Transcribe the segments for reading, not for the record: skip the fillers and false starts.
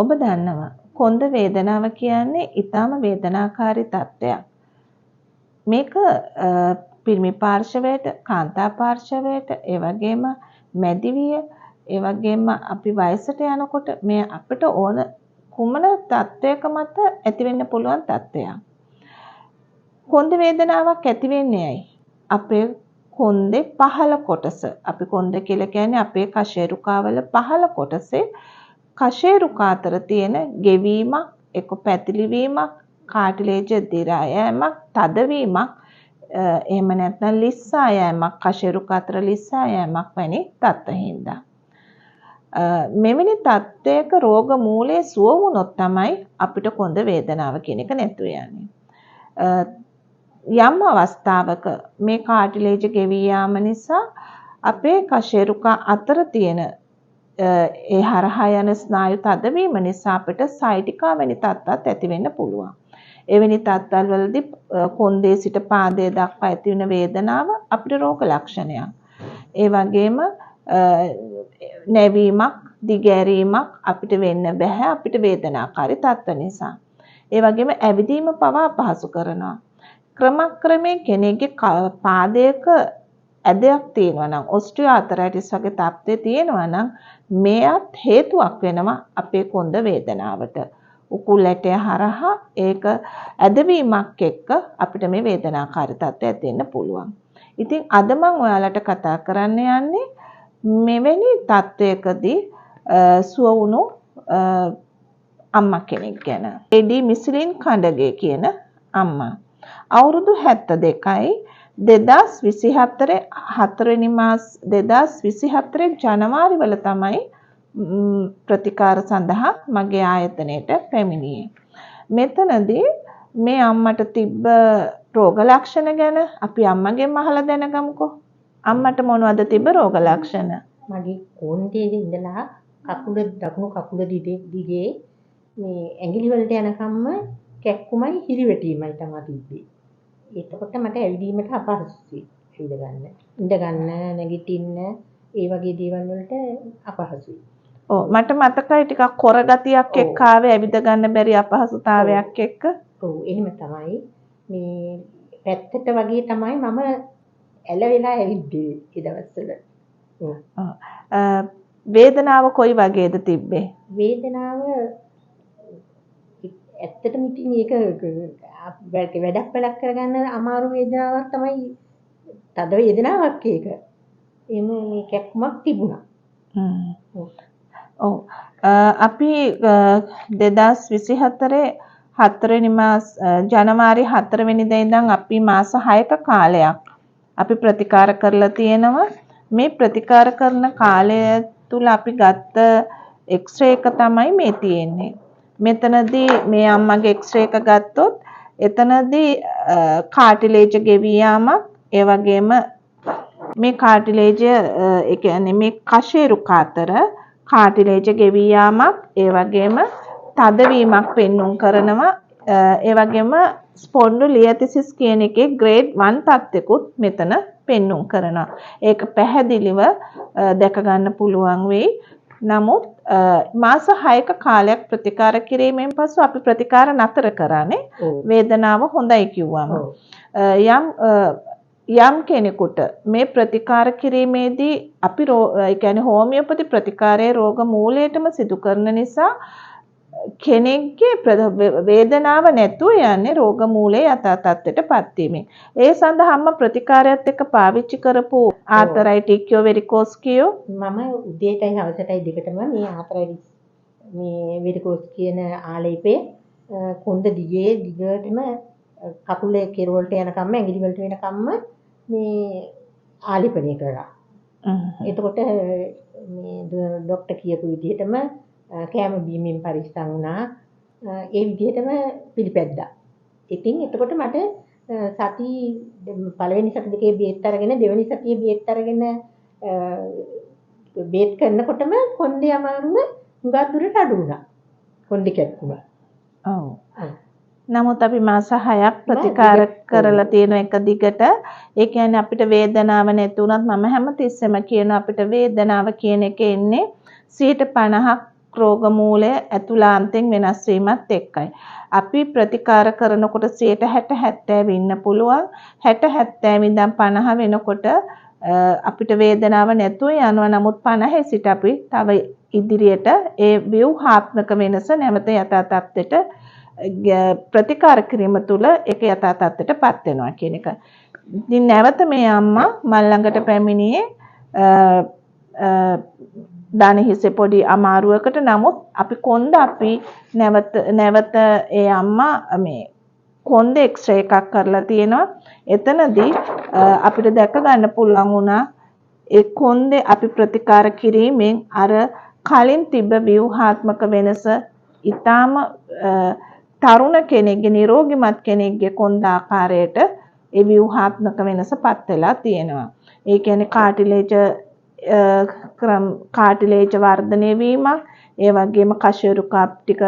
ඔබ දන්නවා කොන්ද වේදනාව කියන්නේ ඊටාම වේදනාකාරී තත්ත්වයක්. මේක පිරිමි පාර්ශවයට, කාන්තා පාර්ශවයට, ඒ වගේම මැදිවිය, ඒ වගේම අපි වයසට යනකොට මේ අපිට ඕන කුමන තත්ත්වයක මත ඇති වෙන්න පුළුවන් තත්ත්වයක්. කොන්ද වේදනාවක් ඇති වෙන්නේ ඇයි? අපේ කොන්දේ පහළ කොටස, අපි කොන්ද කියලා කියන්නේ අපේ කශේරුකාවල පහළ කොටසේ කශේරුකා අතර තියෙන ගෙවීමක්, එක්ක පැතිලිවීමක්, කාටිලේජ් දිරා යෑමක්, තදවීමක්, එහෙම නැත්නම් ලිස්සා යෑමක්, කශේරුකා අතර ලිස්සා යෑමක් වැනි තත්ත්වින්දා. මෙවැනි තත්ත්වයක රෝග මූලයේ සුව වුණොත් තමයි අපිට කොන්ද වේදනාව කියන එක නැතු යන්නේ. යම් අවස්ථාවක මේ කාටිලේජ් ගෙවී යාම නිසා අපේ කශේරුකා අතර තියෙන ඒ හරහා යන ස්නායු තදවීම නිසා අපිට සයිටිකා වැනි තත්ත්වයක් ඇති වෙන්න පුළුවන්. එවැනි තත්ත්වවල වලදී කොන්දේ සිට පාදයේ දක්වා ඇති වෙන වේදනාව අපිට රෝග ලක්ෂණයක්. ඒ වගේම නැවීමක්, දිගෑරීමක් අපිට වෙන්න බෑ අපිට වේදනාකාරී තත්ත්ව නිසා. ඒ වගේම ඇවිදීම පවා අපහසු කරනවා. ක්‍රමක්‍රමයෙන් කෙනෙක්ගේ පාදයක ඇදයක් තියෙනවා නම්, ඔස්ටියෝආතරයිටිස් වගේ තත්ත්වය තියෙනවා නම් මේත් හේතුවක් වෙනවා අපේ කොන්ද වේදනාවට. උකුල් ඇටය හරහා ඒක ඇදවීමක් එක්ක අපිට මේ වේදනාකාරී තත්ත්වය ඇති වෙන්න පුළුවන්. ඉතින් අද මම ඔයාලට කතා කරන්න යන්නේ මෙවැනි තත්ත්වයකදී සුව වුණු අම්මා කෙනෙක් ගැන. එඩි මිසිලින් කඩගේ කියන අම්මා. අවුරුදු 72යි 2024 ජනවාරි වල තමයි ප්‍රතිකාර සඳහා මගේ ආයතනයට පැමිණියේ. මෙතනදී මේ අම්මට තිබ්බ රෝග ලක්ෂණ ගැන අපි අම්මගෙන් අහලා දැනගමුකෝ. අම්මට මොනවද තිබ්බ රෝග ලක්ෂණ? මගේ කොන්දේ ඉඳලා කකුල දකුණු කකුල දිගේ මේ ඇඟිලි වලට යනකම්ම කැක්කුමයි හිරිවැටීමයි තමයි තිබ්බේ. එතකොට මට ඇවිදීමට අපහසුයි. ඉඳ ගන්න, නැගිටින්න ඒ වගේ දේවල් වලට අපහසුයි. ඔව් මට මතකයි ටිකක් කොර ගතියක් එක්ක ආවේ ඇවිද ගන්න බැරි අපහසුතාවයක් එක්ක. ඔව් එහෙම තමයි. මේ පැත්තට වගේ තමයි මම ඇලවිලා ඇවිද්දේ ඒ දවස්වල. වේදනාව කොයි වගේද තිබ්බේ? වේදනාව ඇත්තටම ඉතින් ඒක වැඩක් කරගන්න අමාරු වේදනාවක් තමයි. තද වේදනාවක් ඒක. එහෙම මේ කැක්කුමක් තිබුණා. ඔව් අපි 2024 4 මාස ජනවාරි 4 වෙනිදා ඉඳන් අපි මාස 6ක කාලයක් අපි ප්‍රතිකාර කරලා තියෙනවා. මේ ප්‍රතිකාර කරන කාලය තුල අපි ගත්ත එක්ස්රේ එක තමයි මේ තියෙන්නේ. මෙතනදී මේ අම්මගේ එක්ස්රේ එක ගත්තොත් එතනදී කාටිලේජ් ගෙවී යාමක්, ඒ වගේම මේ කාටිලේජ් ඒ කියන්නේ මේ කශේරුක අතර කාටිලේජ් ගෙවී යාමක්, ඒ වගේම තදවීමක් පෙන්눔 කරනවා. ඒ වගේම ස්පොන්ඩිලියතිසිස් කියන එකේ ග්‍රේඩ් 1 තත්ත්වයකුත් මෙතන පෙන්눔 කරනවා. ඒක පැහැදිලිව දැක ගන්න පුළුවන් වෙයි. නමුත් මාස 6ක කාලයක් ප්‍රතිකාර කිරීමෙන් පසු අපි ප්‍රතිකාර නතර කරන්නේ වේදනාව හොඳයි කිව්වම. යම් කෙනෙකුට මේ ප්‍රතිකාර කිරීමේදී අපි ඒ කියන්නේ හෝමියෝපති ප්‍රතිකාරයේ රෝග මූලයටම සිදු කරන නිසා කෙනෙක්ගේ වේදනාව නැතුව යන්නේ රෝග මූලයේ යථා තත්ත්වයටපත් වීමෙන්. ඒ සඳහාම ප්‍රතිකාරයත් එක්ක පාවිච්චි කරපු ආතරයිටික්යෝ වෙරිකෝස් කියෝ මම උදේටයි හවසටයි දෙකටම මේ ආතරයිටිස් මේ වෙරිකෝස් කියන ආලේපේ කොන්ද දිගටම කකුලේ කෙරවලට යනකම්ම ඇඟිලි වලට වෙනකම්ම මේ ආලිපණය කරා. එතකොට මේ ડોක්ටර් කියපු විදිහටම කෑම බීමෙන් පරිස්සම් වුණා. ඒ විදිහටම පිළිපැද්දා. ඉතින් එතකොට මට සති පළවෙනි සති දෙකේ බේත් අරගෙන දෙවෙනි සතියේ බේත් අරගෙන බේත් කරනකොටම කොන්දේ අමාරුව හුඟක් දුරට අඩු වුණා. කොන්දේ කැක්කුම. ඔව්. නමුත් අපි මාස 6ක් ප්‍රතිකාර කරලා තියෙන එක දිගට ඒ කියන්නේ අපිට වේදනාව නැති වුණත් මම හැමතිස්සෙම කියනවා අපිට වේදනාව කියන එක එන්නේ 50ක් රෝග මූලය ඇතුළාන්තයෙන් වෙනස් වීමත් එක්කයි. අපි ප්‍රතිකාර කරනකොට 60-70 ඉන්න පුළුවන්. 60-70 ඉඳන් 50 වෙනකොට අපිට වේදනාව නැතුව යනවා. නමුත් 50 සිට අපි තව ඉදිරියට ඒ ව්‍යුහාත්මක වෙනස නැවත යථා තත්ත්වයට ප්‍රතිකාර කිරීම තුළ ඒක යථා තත්ත්වයටපත් වෙනවා කියන එක. ඉතින් නැවත මේ අම්මා මල් ළඟට පැමිණියේ දාන හිසේ පොඩි අමාරුවකට. නමුත් අපි කොන්ද අපි නැවත ඒ අම්මා මේ කොන්ද එක්ස්රේ එකක් කරලා තියෙනවා. එතනදී අපිට දැක ගන්න පුළුවන් වුණා ඒ කොන්දේ අපි ප්‍රතිකාර කිරීමෙන් අර කලින් තිබ්බ ව්‍යුහාත්මක වෙනස ඊටාම තරුණ කෙනෙක්ගේ නිරෝගිමත් කෙනෙක්ගේ කොන්ද ආකාරයට ඒ ව්‍යුහාත්මක වෙනසපත් වෙලා තියෙනවා. ඒ කියන්නේ කාටිලේජ වර්ධනය වීමක්, ඒ වගේම කශේරුකාප් ටික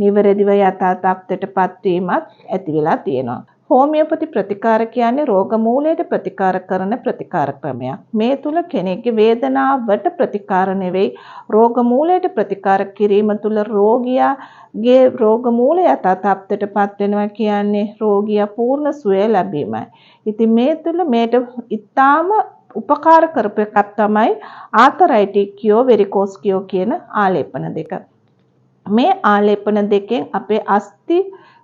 නිවැරදිව යථා තත්ත්වයටපත් වීමත් ඇති වෙලා තියෙනවා. හෝමියෝපති ප්‍රතිකාර කියන්නේ රෝග මූලයට ප්‍රතිකාර කරන ප්‍රතිකාර ක්‍රමයක්. මේ තුල කෙනෙක්ගේ වේදනාවට ප්‍රතිකාර නෙවෙයි, රෝග මූලයට ප්‍රතිකාර කිරීම තුල රෝගියාගේ රෝග මූලය යථා තත්ත්වයටපත් වෙනවා කියන්නේ රෝගියා පූර්ණ සුවය ලැබීමයි. ඉතින් මේ තුල මේට ඉතාම උපකාර කරපු එකක් තමයි ආතරයිටික්කියෝ වෙරිකෝස්කියෝ කියන ආලේපන දෙක. මේ ආලේපන දෙකෙන් අපේ අස්ථි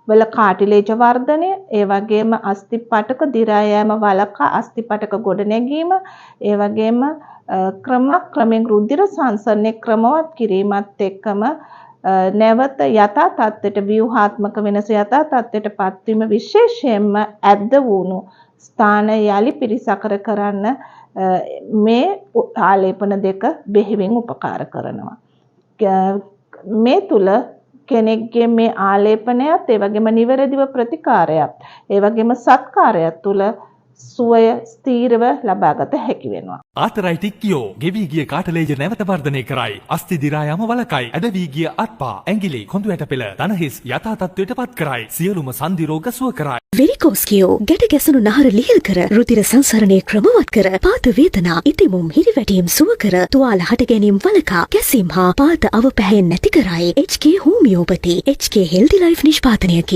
වල කාටිලේජ වර්ධනය, ඒ වගේම අස්ථි පටක දිරා යෑම වළකා අස්ථි පටක ගොඩ නැගීම, ඒ වගේම ක්‍රමයෙන් රුධිර සංසරණය ක්‍රමවත් කිරීමත් එක්කම නැවත යථා තත්ත්වයට ව්‍යුහාත්මක වෙනස යථා තත්ත්වයට පත්වීම, විශේෂයෙන්ම ඇද්ද වුණු ස්ථාන යලි පිරිසකර කරන්න මේ ආලේපන දෙක බෙහෙවින් උපකාර කරනවා. මේ තුල කෙනෙක්ගේ මේ ආලේපනයත් ඒ වගේම නිවැරදිව ප්‍රතිකාරයත් ඒ වගේම සත්කාරයත් තුල සුවය ස්ථීරව ලබාගත හැකි වෙනවා. ආතරයිටික්කියෝ ගෙවී ගිය කාටලේජ නැවත වර්ධනය කරයි. අස්ථි දිරා යාම වළකයි. ඇදවී ගිය අත්පා, ඇඟිලි, කොඳු ඇටපෙළ, දණහිස් යථා තත්ත්වයටපත් කරයි. සියලුම සන්ධි රෝග සුව කරයි. වෙරිකෝස්කියෝ ගැට ගැසුණු නහර ලිහිල් කර රුධිර සංසරණය ක්‍රමවත් කර පාත වේදනා ඉතිමුම් හිරිවැටීම් සුව කර තුවාල හට ගැනීම වළකා කැසීම් හා පාත අවපැහැයෙන් නැති කරයි. HK homeopathy HK healthy life නිෂ්පාදනයකි.